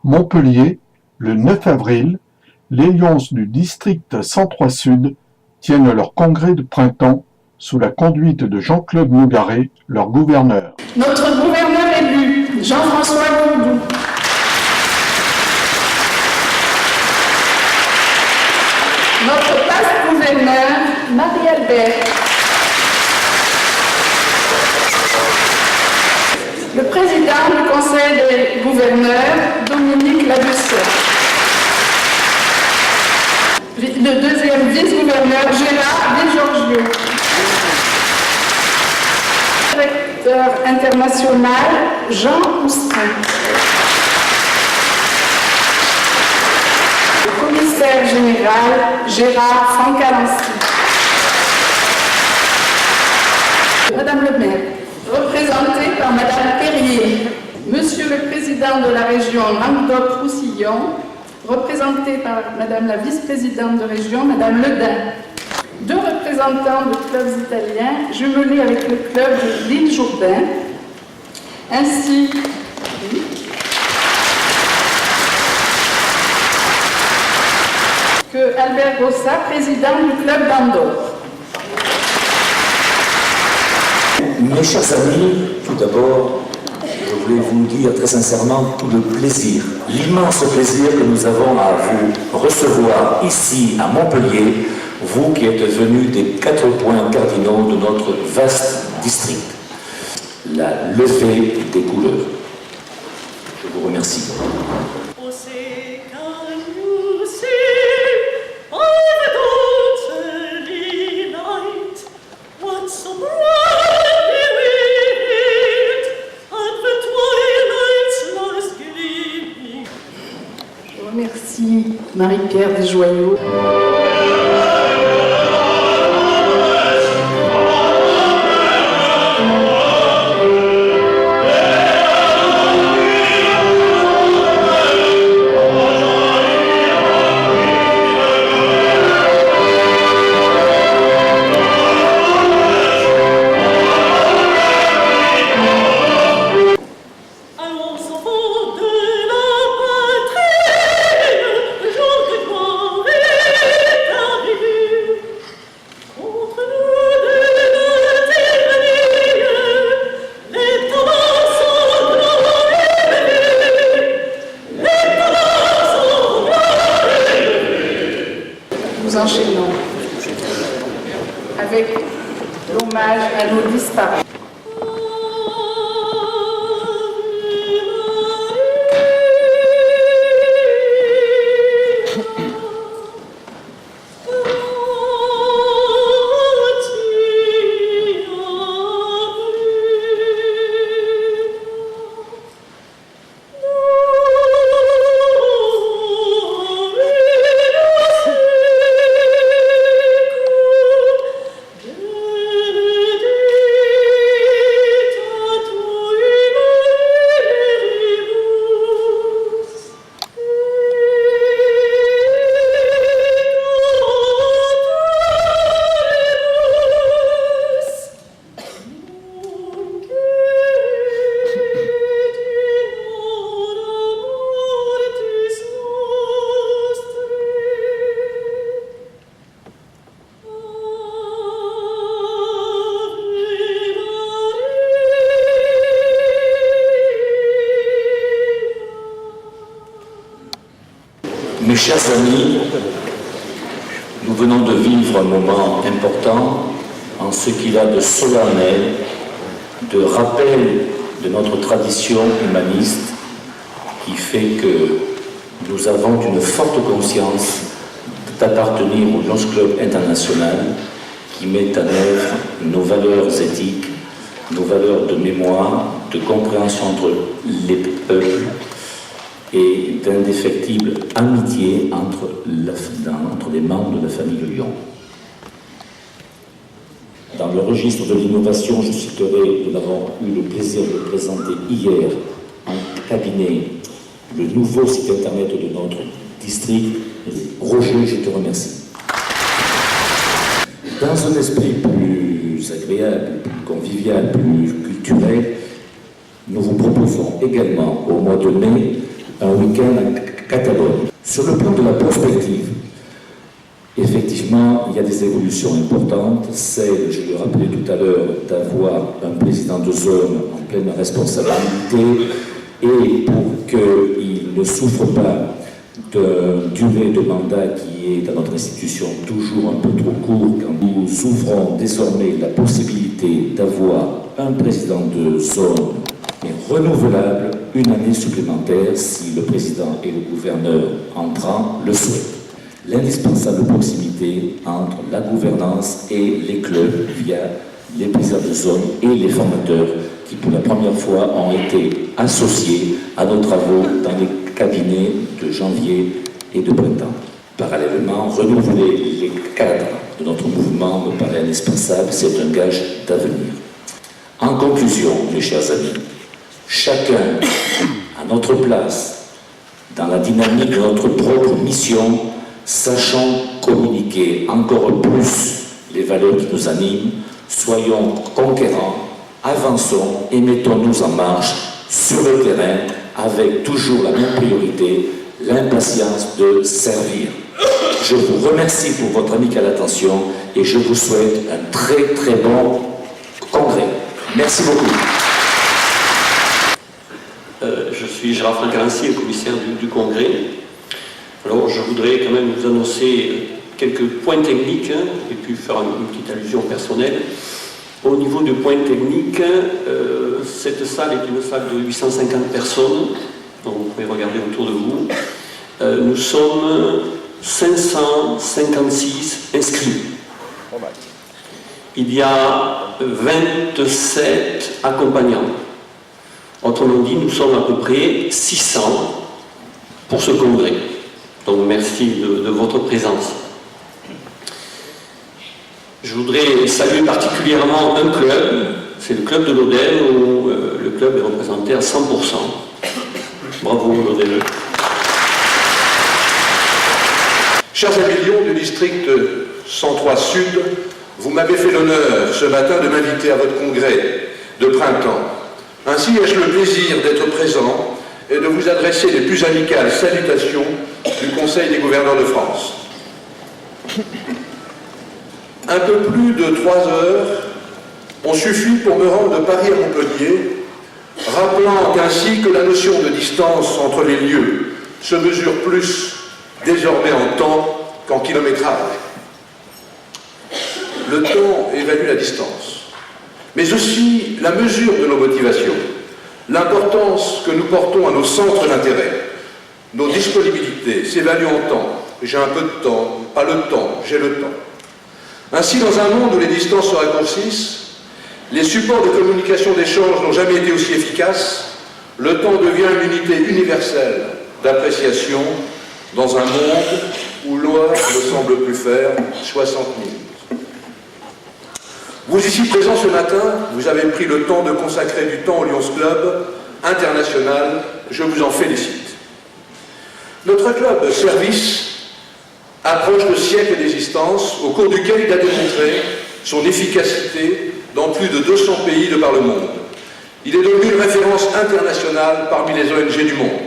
Montpellier, le 9 avril, les Lions du district 103 Sud tiennent leur congrès de printemps sous la conduite de Jean-Claude Nogaret, leur gouverneur. Notre gouverneur élu, Jean-François Gourdou. Notre passe-gouverneur, Marie-Albert. Le président du conseil des gouverneurs, Dominique Labussière. Le deuxième vice-gouverneur, Gérard Di Giorgio. Directeur international, Jean Oustin. Le commissaire général, Gérard Francalancy. Madame le maire, représentée par Madame Perrier. Monsieur le président de la région Languedoc-Roussillon, représenté par Madame la vice-présidente de région, Madame Ledin. Deux représentants de clubs italiens jumelés avec le club de l'Île-Jourdain, ainsi que Albert Rossa, président du club d'Andorre. Mes chers amis, tout d'abord, je voulais vous dire très sincèrement tout le plaisir, l'immense plaisir que nous avons à vous recevoir ici à Montpellier, vous qui êtes venus des 4 points cardinaux de notre vaste district. La levée des couleurs. Je vous remercie. Merci Marie-Pierre Desjoyaux. Nous enchaînons avec l'hommage à nos disparus. Mes chers amis, nous venons de vivre un moment important en ce qu'il a de solennel, de rappel de notre tradition humaniste qui fait que nous avons une forte conscience d'appartenir au Lions Club international qui met en œuvre nos valeurs éthiques, nos valeurs de mémoire, de compréhension entre les peuples et d'indéfectible amitié entre les membres de la famille Lyon. Dans le registre de l'innovation, je citerai, nous avons eu le plaisir de présenter hier en cabinet le nouveau site internet de notre district. Roger, je te remercie. Dans un esprit plus agréable, plus convivial, plus culturel, nous vous proposons également au mois de mai un week-end en Catalogne. Sur le plan de la prospective, effectivement, il y a des évolutions importantes. Celle, je le rappelais tout à l'heure, d'avoir un président de zone en pleine responsabilité et pour qu'il ne souffre pas d'une durée de mandat qui est dans notre institution toujours un peu trop court, quand nous ouvrons désormais la possibilité d'avoir un président de zone renouvelable une année supplémentaire si le président et le gouverneur entrant le souhaitent. L'indispensable proximité entre la gouvernance et les clubs via les présidents de zone et les formateurs qui pour la première fois ont été associés à nos travaux dans les cabinets de janvier et de printemps. Parallèlement, renouveler les cadres de notre mouvement me paraît indispensable, c'est un gage d'avenir. En conclusion, mes chers amis, chacun à notre place, dans la dynamique de notre propre mission, sachant communiquer encore plus les valeurs qui nous animent, soyons conquérants, avançons et mettons-nous en marche sur le terrain avec toujours la même priorité, l'impatience de servir. Je vous remercie pour votre amicale attention et je vous souhaite un très très bon congrès. Merci beaucoup. Je suis Gérard Francarency, le commissaire du congrès. Alors je voudrais quand même vous annoncer quelques points techniques et puis faire une petite allusion personnelle. Au niveau du point technique, cette salle est une salle de 850 personnes, donc vous pouvez regarder autour de vous. Nous sommes 556 inscrits. Il y a 27 accompagnants. Autrement dit, nous sommes à peu près 600 pour ce congrès. Donc merci de votre présence. Je voudrais saluer particulièrement un club, c'est le club de l'Odel, où le club est représenté à 100%. Bravo l'Odel. Chers amis Lyon du district 103 Sud, vous m'avez fait l'honneur ce matin de m'inviter à votre congrès de printemps. Ainsi ai-je le plaisir d'être présent et de vous adresser les plus amicales salutations du Conseil des gouverneurs de France. Un peu plus de 3 heures ont suffi pour me rendre de Paris à Montpellier, rappelant ainsi que la notion de distance entre les lieux se mesure plus désormais en temps qu'en kilométrage. Le temps évalue la distance, mais aussi la mesure de nos motivations, l'importance que nous portons à nos centres d'intérêt, nos disponibilités s'évaluent en temps. J'ai un peu de temps, pas le temps, j'ai le temps. Ainsi, dans un monde où les distances se raccourcissent, les supports de communication d'échange n'ont jamais été aussi efficaces, le temps devient une unité universelle d'appréciation dans un monde où l'heure ne semble plus faire 60 minutes. Vous ici présents ce matin, vous avez pris le temps de consacrer du temps au Lions Club international, je vous en félicite. Notre club service approche le siècle d'existence au cours duquel il a démontré son efficacité dans plus de 200 pays de par le monde. Il est devenu une référence internationale parmi les ONG du monde.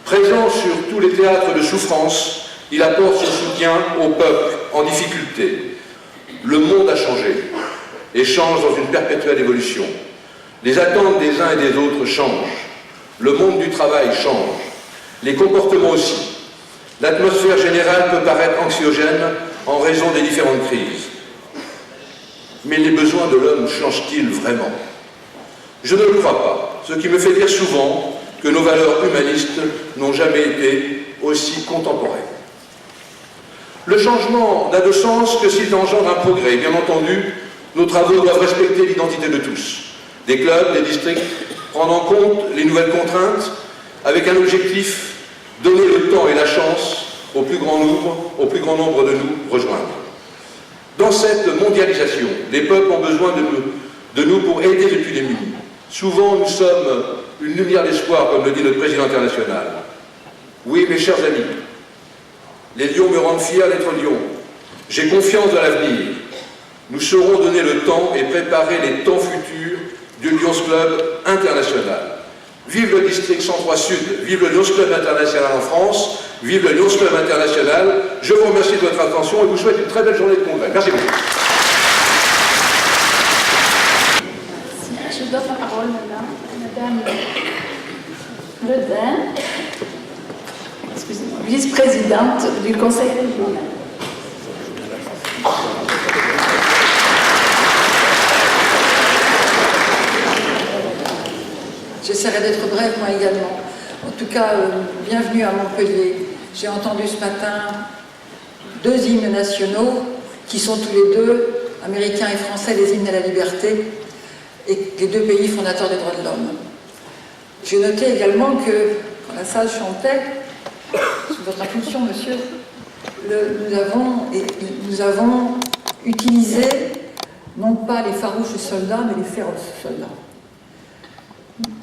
Présent sur tous les théâtres de souffrance, il apporte son soutien aux peuples en difficulté. Le monde a changé et change dans une perpétuelle évolution. Les attentes des uns et des autres changent. Le monde du travail change. Les comportements aussi. L'atmosphère générale peut paraître anxiogène en raison des différentes crises. Mais les besoins de l'homme changent-ils vraiment? Je ne le crois pas, ce qui me fait dire souvent que nos valeurs humanistes n'ont jamais été aussi contemporaines. Le changement n'a de sens que s'il engendre un progrès. Bien entendu, nos travaux doivent respecter l'identité de tous. Des clubs, des districts, prendre en compte les nouvelles contraintes avec un objectif, donner le temps et la chance au plus grand nombre de nous rejoindre. Dans cette mondialisation, les peuples ont besoin de nous pour aider les plus démunis. Souvent, nous sommes une lumière d'espoir, comme le dit notre président international. Oui, mes chers amis, les lions me rendent fier d'être lion. J'ai confiance dans l'avenir. Nous saurons donner le temps et préparer les temps futurs du Lions Club international. Vive le district 103 Sud, vive le Lions Club International en France, vive le Lions Club International. Je vous remercie de votre attention et vous souhaite une très belle journée de congrès. Merci beaucoup. Je donne la parole maintenant à Madame Ledin, excusez-moi, vice-présidente du Conseil régional. J'essaierai d'être brève, moi également. En tout cas, bienvenue à Montpellier. J'ai entendu ce matin 2 hymnes nationaux qui sont tous les 2, américains et français, les hymnes à la liberté, et les 2 pays fondateurs des droits de l'homme. J'ai noté également que, quand la salle chantait, sous votre impulsion, monsieur, nous avons utilisé non pas les farouches soldats, mais les féroces soldats.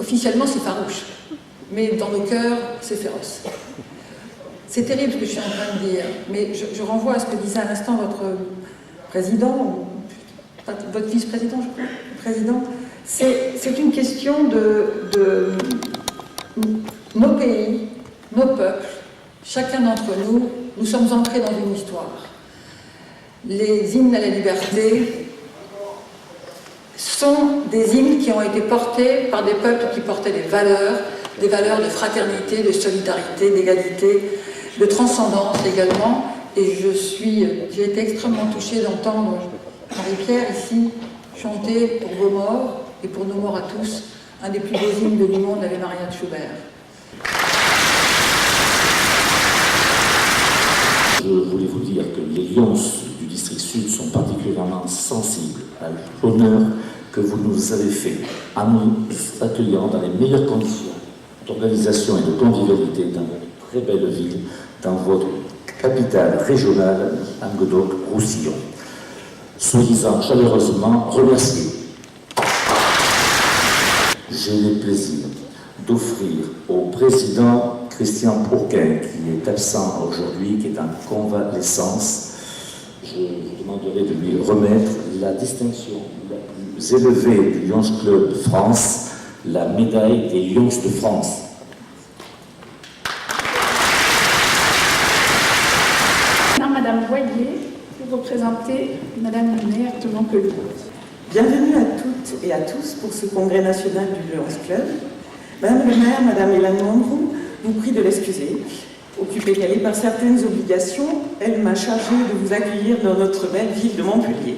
Officiellement, c'est farouche, mais dans nos cœurs, c'est féroce. C'est terrible ce que je suis en train de dire, mais je renvoie à ce que disait à l'instant votre président, votre vice-président, je crois, président. C'est une question de nos pays, nos peuples, chacun d'entre nous, nous sommes ancrés dans une histoire. Les hymnes à la liberté sont des hymnes qui ont été portés par des peuples qui portaient des valeurs de fraternité, de solidarité, d'égalité, de transcendance également. Et j'ai été extrêmement touchée d'entendre Marie-Pierre ici chanter pour vos morts et pour nos morts à tous, un des plus beaux hymnes de du monde, l'Ave Maria de Schubert. Je voulais vous dire que les Lions du district sud sont particulièrement sensibles à l'honneur que vous nous avez fait en nous accueillant dans les meilleures conditions d'organisation et de convivialité dans votre très belle ville, dans votre capitale régionale, Languedoc-Roussillon. Soyez-en chaleureusement remerciés. J'ai le plaisir d'offrir au président Christian Pourquin, qui est absent aujourd'hui, qui est en convalescence, je vous demanderai de lui remettre la distinction la plus élevée du Lions Club France, la médaille des Lions de France. Maintenant, Madame Boyer, vous représentez Madame le maire de Montpellier. Bienvenue à toutes et à tous pour ce congrès national du Lions Club. Madame le maire, Madame Hélène Mandroux, vous prie de l'excuser. Occupée qu'elle est par certaines obligations, elle m'a chargée de vous accueillir dans notre belle ville de Montpellier.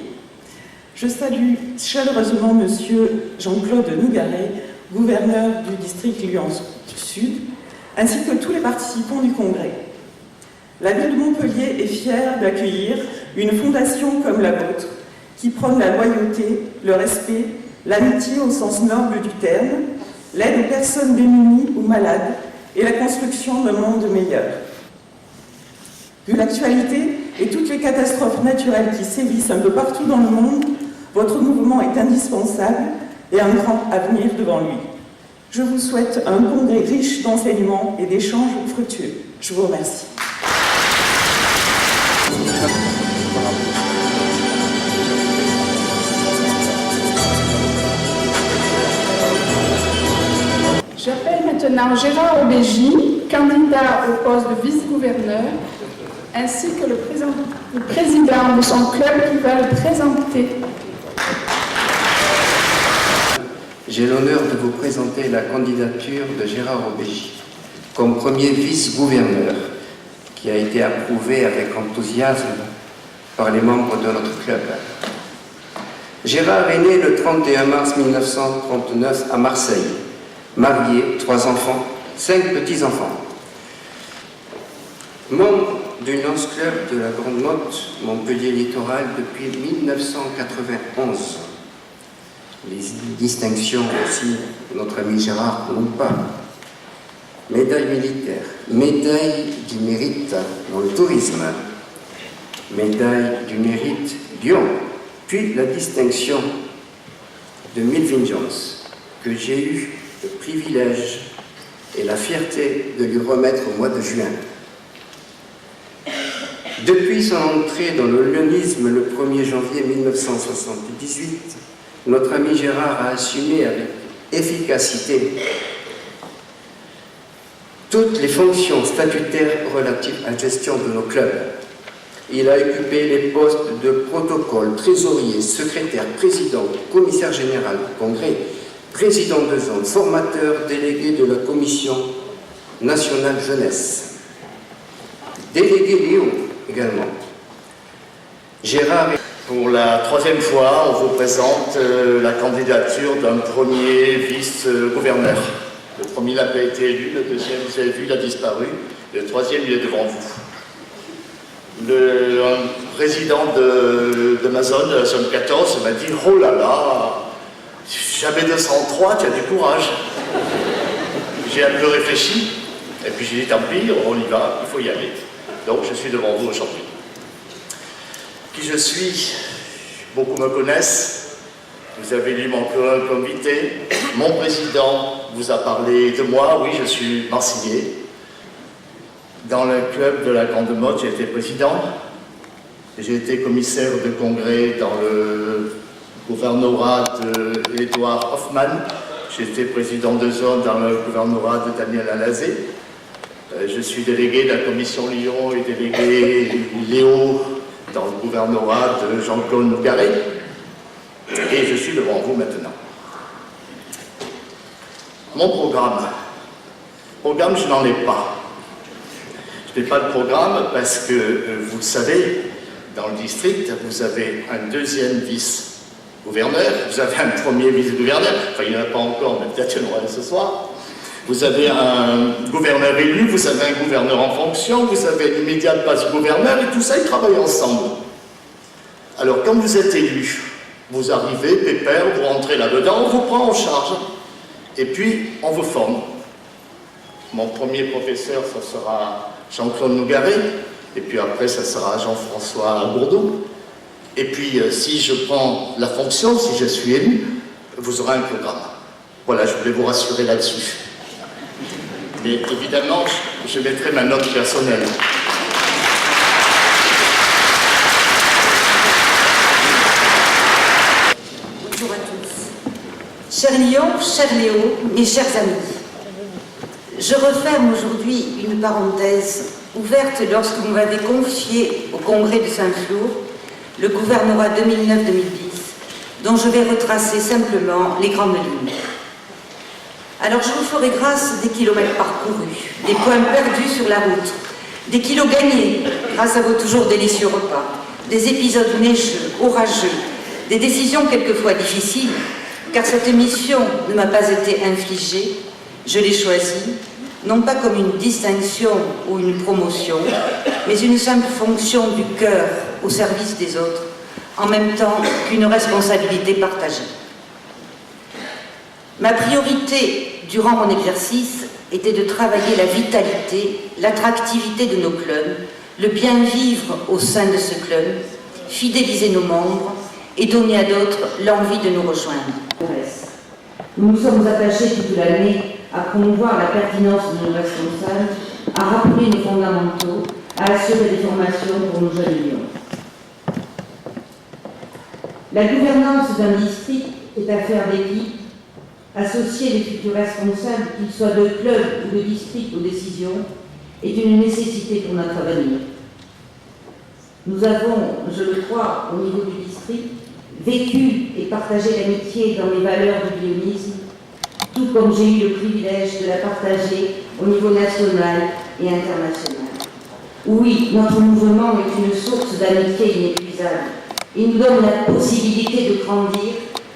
Je salue chaleureusement Monsieur Jean-Claude Nougaret, gouverneur du district Lions du Sud, ainsi que tous les participants du congrès. La ville de Montpellier est fière d'accueillir une fondation comme la vôtre, qui prône la loyauté, le respect, l'amitié au sens noble du terme, l'aide aux personnes démunies ou malades et la construction d'un monde meilleur. Vu l'actualité et toutes les catastrophes naturelles qui sévissent un peu partout dans le monde, votre mouvement est indispensable et un grand avenir devant lui. Je vous souhaite un congrès riche d'enseignements et d'échanges fructueux. Je vous remercie. J'appelle maintenant Gérard Obégy, candidat au poste de vice-gouverneur, ainsi que le président de son club qui va le présenter. J'ai l'honneur de vous présenter la candidature de Gérard Obégy comme premier vice-gouverneur qui a été approuvé avec enthousiasme par les membres de notre club. Gérard est né le 31 mars 1939 à Marseille, marié, 3 enfants, 5 petits-enfants. Membre du Lions Club de la Grande Motte, Montpellier Littoral depuis 1991. Les distinctions aussi, notre ami Gérard n'ont pas. Médaille militaire, médaille du mérite dans le tourisme, médaille du mérite Lyon, puis la distinction de Melvin Jones, que j'ai eu le privilège et la fierté de lui remettre au mois de juin. Depuis son entrée dans le lionisme le 1er janvier 1978, notre ami Gérard a assumé avec efficacité toutes les fonctions statutaires relatives à la gestion de nos clubs. Il a occupé les postes de protocole, trésorier, secrétaire, président, commissaire général du congrès, président de zone, formateur, délégué de la commission nationale jeunesse, délégué Léo également. Gérard. Pour la troisième fois, on vous présente la candidature d'un premier vice-gouverneur. Le premier n'a pas été élu, le deuxième, vous avez vu, il a disparu, le troisième, il est devant vous. Le président de ma zone, de la zone 14, m'a dit « Oh là là, jamais 203, tu as du courage !» J'ai un peu réfléchi, et puis j'ai dit « Tant pis, on y va, il faut y aller. » Donc je suis devant vous aujourd'hui. Qui je suis, beaucoup me connaissent, vous avez lu mon convité, mon président vous a parlé de moi, oui je suis marseillais. Dans le club de la Grande Motte, j'ai été président, j'ai été commissaire de congrès dans le gouvernorat d'Edouard Hoffmann, j'ai été président de zone dans le gouvernorat de Daniel Alazé, je suis délégué de la commission Lyon et délégué Léo dans le gouvernorat de Jean-Claude Nougaret, et je suis devant vous maintenant. Mon programme, je n'en ai pas. Je n'ai pas de programme parce que, vous le savez, dans le district, vous avez un deuxième vice-gouverneur, vous avez un premier vice-gouverneur, enfin il n'y en a pas encore, mais peut-être il y en aura ce soir. Vous avez un gouverneur élu, vous avez un gouverneur en fonction, vous avez l'immédiat passe-gouverneur, et tout ça, ils travaillent ensemble. Alors, quand vous êtes élu, vous arrivez, pépère, vous rentrez là-dedans, on vous prend en charge, et puis on vous forme. Mon premier professeur, ça sera Jean-Claude Nougaret, et puis après, ça sera Jean-François Bourdeau. Et puis, si je prends la fonction, si je suis élu, vous aurez un programme. Voilà, je voulais vous rassurer là-dessus. Mais évidemment, je mettrai ma note personnelle. Bonjour à tous. Cher Lyon, cher Léo, mes chers amis, je referme aujourd'hui une parenthèse ouverte lorsque vous m'avez confié au congrès de Saint-Flour le gouvernorat 2009-2010, dont je vais retracer simplement les grandes lignes. Alors je vous ferai grâce des kilomètres parcourus, des points perdus sur la route, des kilos gagnés grâce à vos toujours délicieux repas, des épisodes neigeux, orageux, des décisions quelquefois difficiles, car cette mission ne m'a pas été infligée, je l'ai choisie, non pas comme une distinction ou une promotion, mais une simple fonction du cœur au service des autres, en même temps qu'une responsabilité partagée. Ma priorité durant mon exercice était de travailler la vitalité, l'attractivité de nos clubs, le bien-vivre au sein de ce club, fidéliser nos membres et donner à d'autres l'envie de nous rejoindre. Nous nous sommes attachés toute l'année à promouvoir la pertinence de nos responsables, à rappeler nos fondamentaux, à assurer des formations pour nos jeunes lions. La gouvernance d'un district est affaire d'équipe. Associer les futurs responsables, qu'ils soient de club ou de district aux décisions, est une nécessité pour notre avenir. Nous avons, je le crois, au niveau du district, vécu et partagé l'amitié dans les valeurs du lyonnisme, tout comme j'ai eu le privilège de la partager au niveau national et international. Oui, notre mouvement est une source d'amitié inépuisable. Il nous donne la possibilité de grandir.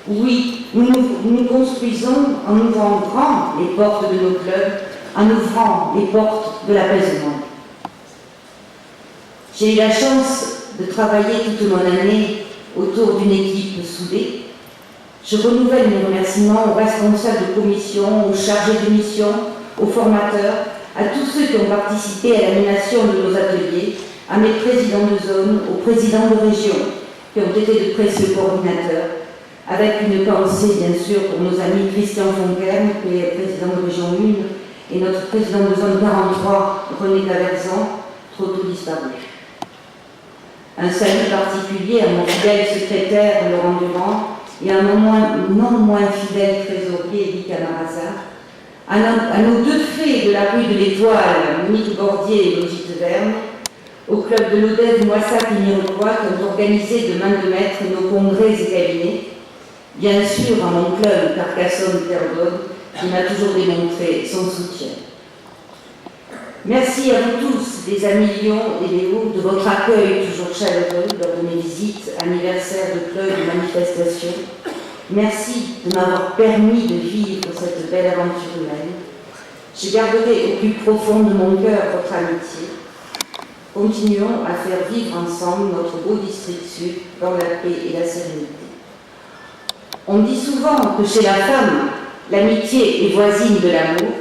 Oui, nous construisons en ouvrant grand les portes de nos clubs, en ouvrant les portes de l'apaisement. J'ai eu la chance de travailler toute mon année autour d'une équipe soudée. Je renouvelle mes remerciements aux responsables de commission, aux chargés de mission, aux formateurs, à tous ceux qui ont participé à l'animation de nos ateliers, à mes présidents de zone, aux présidents de région, qui ont été de précieux coordinateurs, avec une pensée bien sûr pour nos amis Christian Fonquem, qui est président de région 1, et notre président de zone 43, René Caverzan, trop tôt disparu. Un salut particulier à mon fidèle secrétaire Laurent Durand et à mon non moins fidèle trésorier Elie Camaraza, à nos deux fées de la rue de l'Étoile, Monique Bordier et Brigitte Verne, au club de l'Odève Moissac et Mirepoix qui ont organisé de main de maître nos congrès et cabinets, bien sûr à mon club Carcassonne-Terrebonne qui m'a toujours démontré son soutien. Merci à vous tous, les amis Lyon et Léo, de votre accueil toujours chaleureux lors de mes visites, anniversaires de clubs et manifestations. Merci de m'avoir permis de vivre cette belle aventure humaine. Je garderai au plus profond de mon cœur votre amitié. Continuons à faire vivre ensemble notre beau district sud dans la paix et la sérénité. On dit souvent que chez la femme, l'amitié est voisine de l'amour.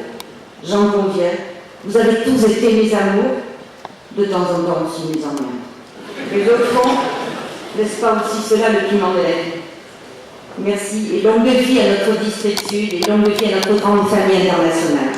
J'en conviens. Vous avez tous été mes amours, de temps en temps aussi mes emmerdes. Mais au fond, n'est-ce pas aussi cela le piment de la vie? Merci et longue vie à notre district sud et longue vie à notre grande famille internationale.